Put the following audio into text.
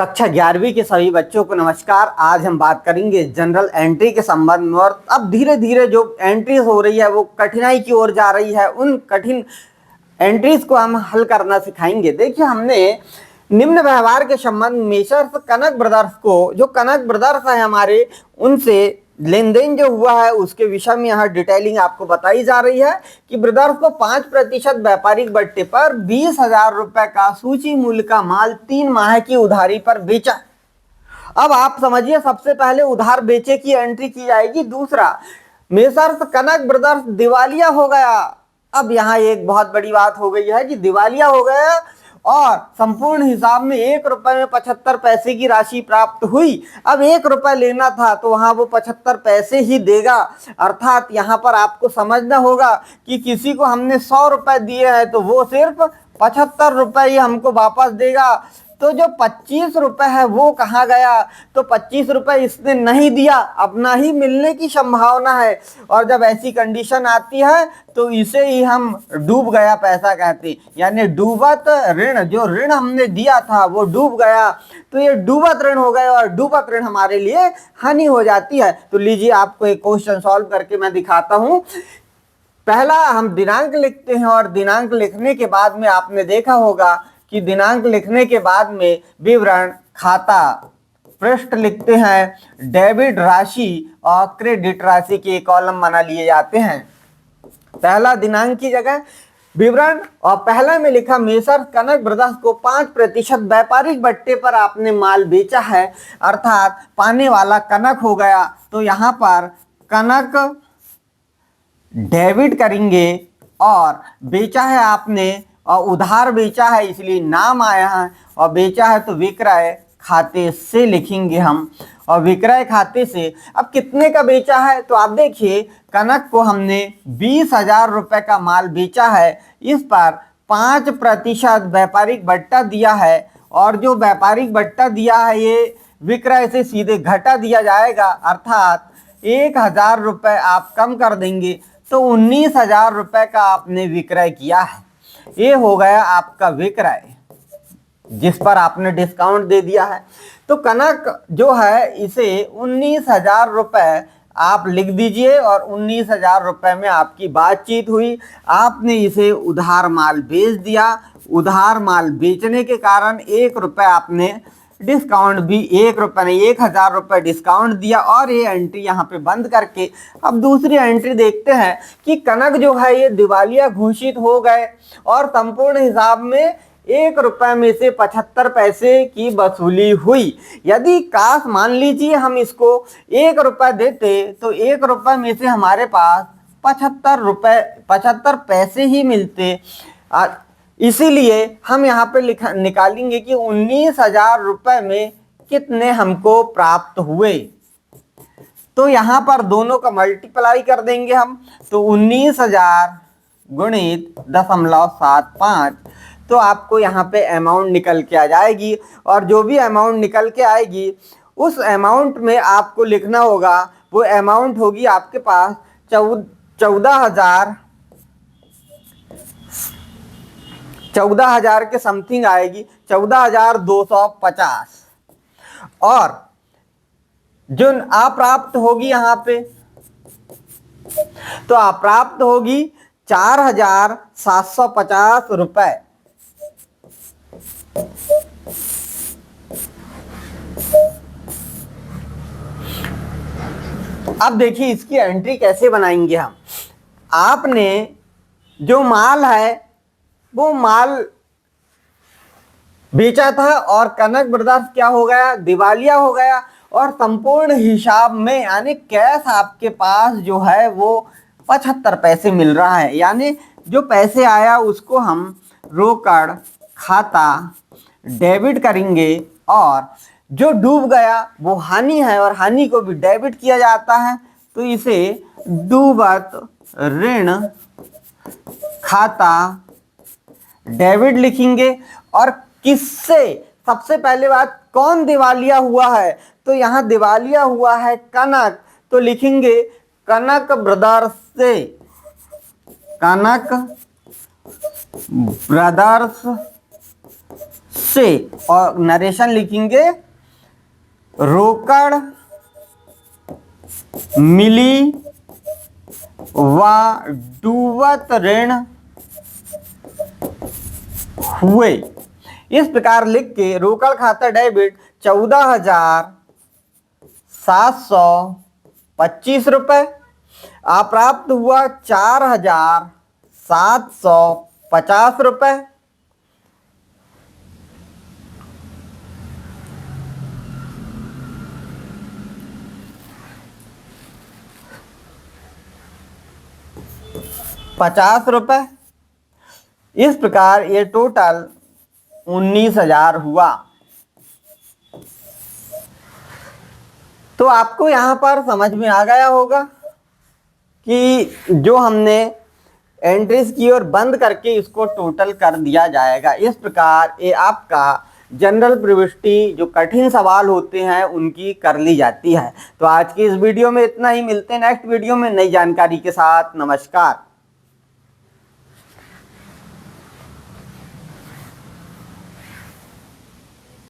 कक्षा 11वीं के सभी बच्चों को नमस्कार। आज हम बात करेंगे जनरल एंट्री के संबंध में। और अब धीरे धीरे जो एंट्रीज हो रही है वो कठिनाई की ओर जा रही है। उन कठिन एंट्रीज को हम हल करना सिखाएंगे। देखिए, हमने निम्न व्यवहार के संबंध में मेसर्स कनक ब्रदर्स को, जो कनक ब्रदर्स है हमारे, उनसे लेन देन जो हुआ है उसके विषय में यहाँ डिटेलिंग आपको बताई जा रही है कि ब्रदर्स को 5% व्यापारिक बट्टे पर 20,000 रुपए का सूची मूल्य का माल 3 माह की उधारी पर बेचा। अब आप समझिए, सबसे पहले उधार बेचे की एंट्री की जाएगी। दूसरा, मेसर्स कनक ब्रदर्स दिवालिया हो गया। अब यहाँ एक बहुत बड़ी बात हो गई है कि दिवालिया हो गया और संपूर्ण हिसाब में 1 रुपए में 75 पैसे की राशि प्राप्त हुई। अब 1 रुपए लेना था तो वहां वो 75 पैसे ही देगा। अर्थात यहाँ पर आपको समझना होगा कि किसी को हमने 100 रुपए दिए हैं तो वो सिर्फ 75 रुपए ही हमको वापस देगा। तो जो 25 रुपए है वो कहाँ गया? तो 25 रुपए इसने नहीं दिया, अपना ही मिलने की संभावना है। और जब ऐसी कंडीशन आती है तो इसे ही हम डूब गया पैसा कहते, यानी डूबत ऋण। जो ऋण हमने दिया था वो डूब गया, तो ये डूबत ऋण हो गया और डूबत ऋण हमारे लिए हानि हो जाती है। तो लीजिए, आपको एक क्वेश्चन सॉल्व करके मैं दिखाता हूं। पहला हम दिनांक लिखते हैं और दिनांक लिखने के बाद में आपने देखा होगा कि दिनांक लिखने के बाद में विवरण खाता पृष्ठ लिखते हैं। डेबिट राशि और क्रेडिट राशि के कॉलम बना लिए जाते हैं। पहला दिनांक की जगह विवरण, और पहला में लिखा मेसर्स कनक ब्रदर्स को 5% व्यापारिक बट्टे पर आपने माल बेचा है, अर्थात पाने वाला कनक हो गया। तो यहां पर कनक डेबिट करेंगे और बेचा है आपने और उधार बेचा है इसलिए नाम आया है, और बेचा है तो विक्रय खाते से लिखेंगे हम। और विक्रय खाते से अब कितने का बेचा है? तो आप देखिए, कनक को हमने 20,000 रुपए का माल बेचा है, इस पर 5% व्यापारिक बट्टा दिया है। और जो व्यापारिक बट्टा दिया है ये विक्रय से सीधे घटा दिया जाएगा, अर्थात 1,000 रुपए आप कम कर देंगे तो 19,000 रुपए का आपने विक्रय किया है। ये हो गया आपका विक्रय, जिस पर आपने डिस्काउंट दे दिया है। तो कनक जो है इसे 19,000 रुपए आप लिख दीजिए और 19,000 रुपए में आपकी बातचीत हुई। आपने इसे उधार माल बेच दिया। उधार माल बेचने के कारण 1 रुपए आपने डिस्काउंट भी, 1 रुपए नहीं 1,000 रुपए डिस्काउंट दिया। और ये एंट्री यहाँ पे बंद करके अब दूसरी एंट्री देखते हैं कि कनक जो है ये दिवालिया घोषित हो गए और संपूर्ण हिसाब में 1 रुपए में से 75 पैसे की वसूली हुई। यदि काश मान लीजिए हम इसको 1 रुपए देते तो 1 रुपए में से हमारे पास 75 पैसे ही मिलते। इसीलिए हम यहाँ पे निकालेंगे कि 19,000 रुपए में कितने हमको प्राप्त हुए। तो यहाँ पर दोनों का मल्टीप्लाई कर देंगे हम, तो 19,000 गुणित 0.75, तो आपको यहाँ पे अमाउंट निकल के आ जाएगी। और जो भी अमाउंट निकल के आएगी उस अमाउंट में आपको लिखना होगा, वो अमाउंट होगी आपके पास 14,000 के समथिंग आएगी, 14,250। और जो अप्राप्त होगी यहाँ पे, तो अप्राप्त होगी 4,750 रुपए। अब देखिए इसकी एंट्री कैसे बनाएंगे हम। आपने जो माल है वो माल बेचा था और कनक ब्रदर्स क्या हो गया? दिवालिया हो गया। और संपूर्ण हिसाब में यानी कैश आपके पास जो है वो 75 पैसे मिल रहा है। यानी जो पैसे आया उसको हम रोकड़ खाता डेबिट करेंगे, और जो डूब गया वो हानि है और हानि को भी डेबिट किया जाता है, तो इसे डूबत ऋण खाता डेबिट लिखेंगे। और किससे? सबसे पहले बात, कौन दिवालिया हुआ है? तो यहाँ दिवालिया हुआ है कनक, तो लिखेंगे कनक ब्रदर्स से। कनक ब्रदर्स से, और नरेशन लिखेंगे रोकड़ मिली व डूबत ऋण हुए। इस प्रकार लिख के रोकड़ खाता डेबिट 14,725 रुपए, अप्राप्त हुआ 4,750 रुपए। ₹50। इस प्रकार ये टोटल 19,000 हुआ। तो आपको यहाँ पर समझ में आ गया होगा कि जो हमने एंट्रीज की और बंद करके इसको टोटल कर दिया जाएगा। इस प्रकार ये आपका जनरल प्रविष्टि जो कठिन सवाल होते हैं उनकी कर ली जाती है। तो आज की इस वीडियो में इतना ही, मिलते हैं नेक्स्ट वीडियो में नई जानकारी के साथ। नमस्कार।